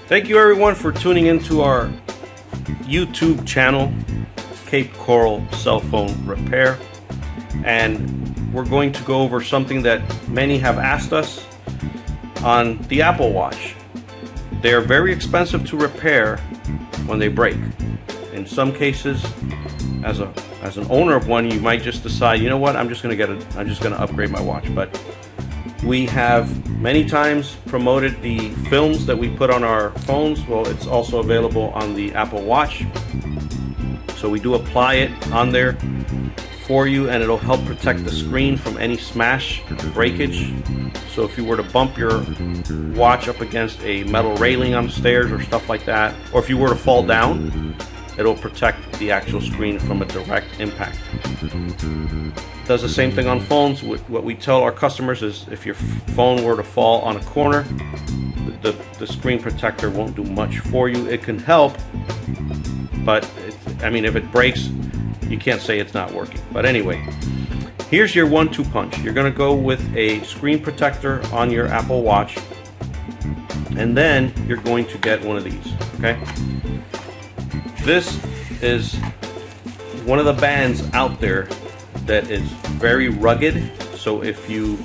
Thank you everyone for tuning into our YouTube channel, Cape Coral Cell Phone Repair. And we're going to go over something that many have asked us on the Apple Watch. They are very expensive to repair when they break. In some cases, as an owner of one, you might just decide, you know what, I'm just going to upgrade my watch. But we have many times promoted the films that we put on our phones. Well, it's also available on the Apple Watch. So we do apply it on there for you, and it'll help protect the screen from any smash breakage. So if you were to bump your watch up against a metal railing on the stairs or stuff like that, or if you were to fall down, it'll protect the actual screen from a direct impact. Does the same thing on phones. What we tell our customers is if your phone were to fall on a corner, the screen protector won't do much for you. It can help, but if it breaks, you can't say it's not working. But anyway, here's your 1-2 punch. You're going to go with a screen protector on your Apple Watch, and then you're going to get one of these. Okay, this is one of the bands out there that is very rugged. So if you,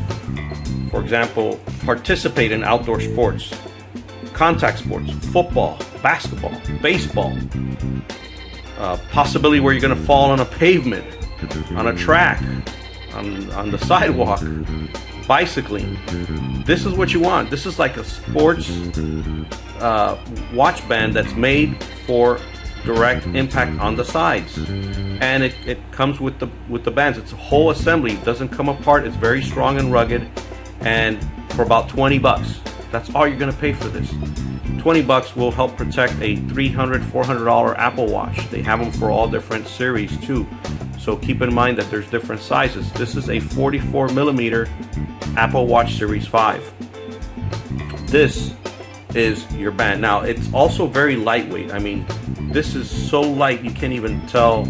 for example, participate in outdoor sports, contact sports, football, basketball, baseball, possibility where you're going to fall on a pavement, on a track, on the sidewalk, bicycling. This is what you want. This is like a sports watch band that's made for direct impact on the sides, and it comes with the bands. It's a whole assembly. It doesn't come apart. It's very strong and rugged, and for about 20 bucks, that's all you're going to pay for this. 20 bucks will help protect a $300, $400 Apple Watch. They have them for all different series too, so keep in mind that there's different sizes. This is a 44 millimeter Apple Watch Series 5. This is your band. Now, it's also very lightweight. This is so light you can't even tell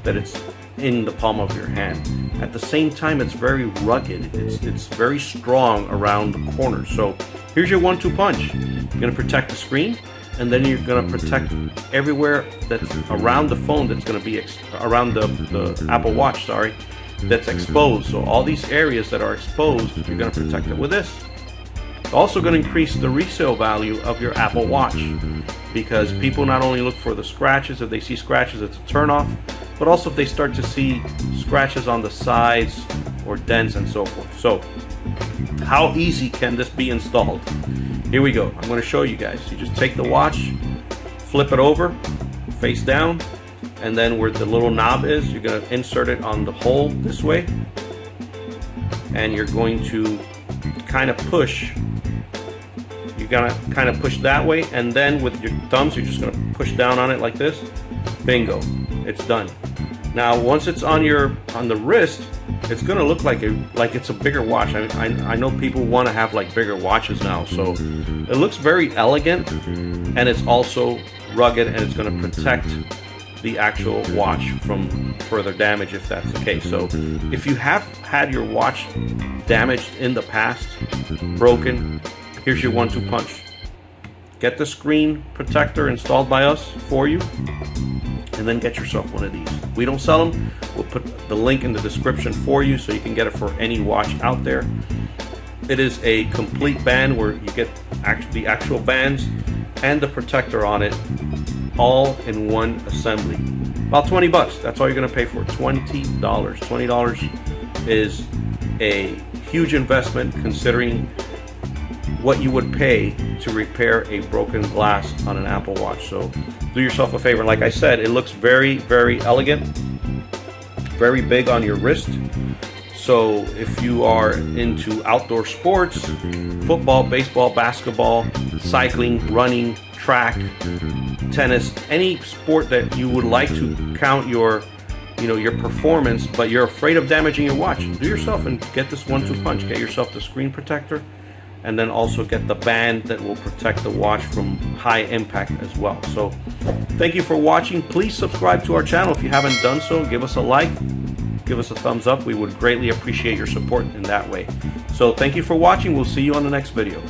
that it's in the palm of your hand. At the same time, it's very rugged. It's very strong around the corners. So here's your 1-2 punch. You're going to protect the screen, and then you're going to protect everywhere that's around the phone, that's going to be around the Apple Watch, that's exposed. So all these areas that are exposed, you're going to protect it with this. It's also going to increase the resale value of your Apple Watch, because people not only look for the scratches. If they see scratches, it's a turnoff, but also if they start to see scratches on the sides or dents and so forth. So how easy can this be installed? Here we go. I'm going to show you guys. You just take the watch, flip it over face down, and then where the little knob is, you're going to insert it on the hole this way, and you're going to kind of push. You're gonna kind of push that way, and then with your thumbs you're just gonna push down on it like this. Bingo, it's done. Now once it's on the wrist, it's gonna look like it's a bigger watch. I know people want to have like bigger watches now, so it looks very elegant, and it's also rugged, and it's gonna protect the actual watch from further damage if that's the case. So if you have had your watch damaged in the past, broken, here's your 1-2 punch. Get the screen protector installed by us for you, and then get yourself one of these. We don't sell them. We'll put the link in the description for you so you can get it for any watch out there. It is a complete band where you get the actual bands and the protector on it, all in one assembly. About 20 bucks. That's all you're going to pay for it. $20. $20 is a huge investment considering what you would pay to repair a broken glass on an Apple Watch. So do yourself a favor. Like I said, it looks very, very elegant, very big on your wrist. So if you are into outdoor sports, football, baseball, basketball, cycling, running, track, tennis, any sport that you would like to count your performance, but you're afraid of damaging your watch, do yourself and get this 1-2 punch. Get yourself the screen protector, and then also get the band that will protect the watch from high impact as well. So thank you for watching. Please subscribe to our channel if you haven't done so. Give us a like, give us a thumbs up. We would greatly appreciate your support in that way. So thank you for watching. We'll see you on the next video.